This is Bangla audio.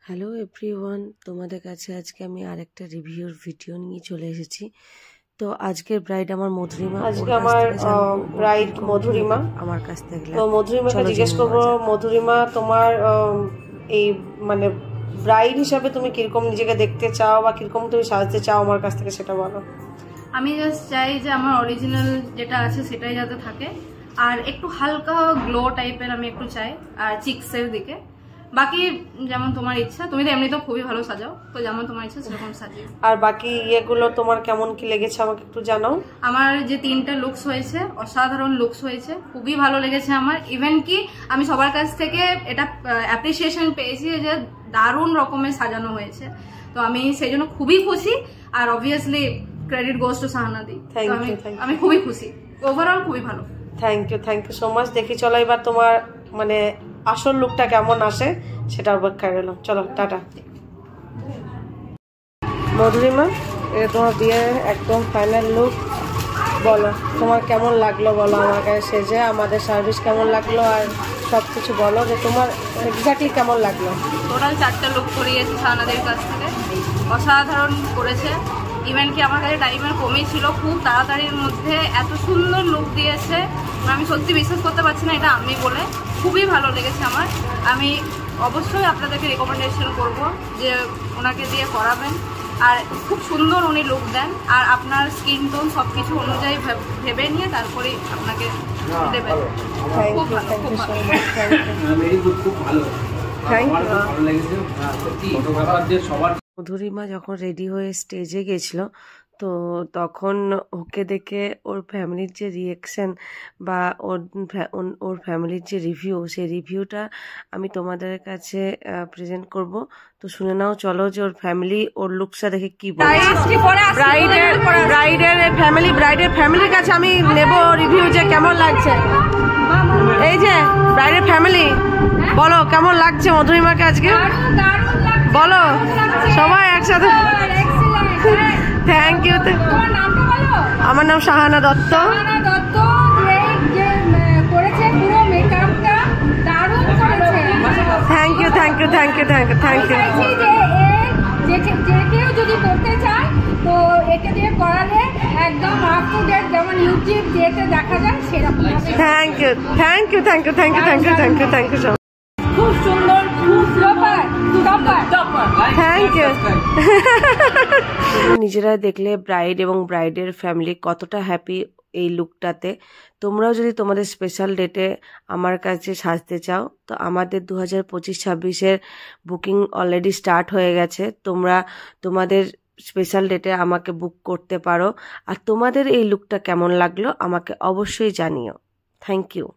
হ্যালো এভরিওয়ান, তোমাদের কাছে আজকে আমি আরেকটা রিভিউর ভিডিও নিয়ে চলে এসেছি। তো আজকের ব্রাইড আমার মধুরিমা। আজকে আমার ব্রাইড মধুরিমা আমার কাছ থেকে। তো মধুরিমাকে জিজ্ঞেস করবো, মধুরিমা তোমার এই মানে ব্রাইড হিসাবে তুমি কিরকম নিজেকে দেখতে চাও বা কিরকম তুমি সাজতে চাও আমার কাছ থেকে সেটা বলো। আমি জাস্ট চাই যে আমার অরিজিনাল যেটা আছে সেটাই যাতে থাকে, আর একটু হালকা গ্লো টাইপের আমি একটু চাই, আর চিক্সের দিকে। বাকি যেমন তোমার ইচ্ছা, তুমি তো এমনি তো খুবই ভালো সাজাও, তো যেমন তোমার ইচ্ছা সেরকম সাজিও। আর বাকি ইয়েগুলো তোমার কেমন কি লেগেছে আমাকে একটু জানাও। আমার যে 3টা লুকস হয়েছে অসাধারণ লুকস হয়েছে, খুবই ভালো লেগেছে আমার। ইভেন কি আমি সবার কাছ থেকে এটা অ্যাপ্রিসিয়েশন পেয়েছি যে দারুণ রকমের সাজানো হয়েছে, তো আমি সেই জন্য খুবই খুশি। আর অবভিয়াসলি ক্রেডিট গোজ টু সাহানাদি। আমি খুবই খুশি, ওভারঅল খুবই ভালো। Thank you so much. দেখি চলো এবার তোমার মানে আসল লুকটা কেমন আসে সেটা অপেক্ষায় রইলাম। চলো টাটা। মধুরিমা, এটা তোমার বিয়ের একদম ফাইনাল লুক, বলো তোমার কেমন লাগলো, বলো আমার কাছে সেজে, আমাদের সার্ভিস কেমন লাগলো, আর সব কিছু বলো যে তোমার এক্স্যাক্টলি কেমন লাগলো। টোটাল 4টা লুক করিয়েছি সাহানাদের কাছ থেকে, অসাধারণ করেছে। ইভেন কি আমার কাছে টাইমের কমই ছিল, খুব তাড়াতাড়ির মধ্যে এত সুন্দর লুক দিয়েছে, আমি সত্যি বিশ্বাস করতে পারছি না এটা আমি বলে। খুবই ভালো লেগেছে আমার। আমি অবশ্যই আপনাদেরকে রেকমেন্ডেশন করব যে ওনাকে দিয়ে করাবেন, আর খুব সুন্দর উনি লুক দেন, আর আপনার স্কিন টোন সব কিছু অনুযায়ী ভেবে নিয়ে তারপরেই আপনাকে দেবেন। খুব ভালো, খুব ভালো। মধুরিমা যখন রেডি হয়ে স্টেজে গেছিল, তো তখন ওকে দেখে ওর ফ্যামিলির যে রিয়েকশন বা ওর ফ্যামিলির যে রিভিউ, সেই রিভিউটা আমি তোমাদের কাছে প্রেজেন্ট করব। তো শুনে নাও, চলো যে ওর ফ্যামিলি ওর লুকসটা দেখে কি বলে। ব্রাইডের ফ্যামিলির কাছে আমি নেব রিভিউ যে কেমন লাগছে। এই যে ব্রাইডের ফ্যামিলি, বলো কেমন লাগছে মধুরিমাকে আজকে, বলো সবাই একসাথে। Thank you. আমার নাম সাহানা দত্ত। Thank you. যদি করতে চায় তো এটা দিয়ে করালে একদম আপ টু ডেট যেমন ইউটিউব যেতে দেখা যায় সেরকম। Thank you. খুব সুন্দর, খুব থ্যাংক ইউ। নিজেরা দেখলে ব্রাইড এবং ব্রাইডের ফ্যামিলি কতটা হ্যাপি এই লুকটাতে। তোমরাও যদি তোমাদের স্পেশাল ডেটে আমার কাছে সাজতে চাও, তো আমাদের 2025-26-এর বুকিং অলরেডি স্টার্ট হয়ে গেছে। তোমরা তোমাদের স্পেশাল ডেটে আমাকে বুক করতে পারো। আর তোমাদের এই লুকটা কেমন লাগলো আমাকে অবশ্যই জানিও। Thank you.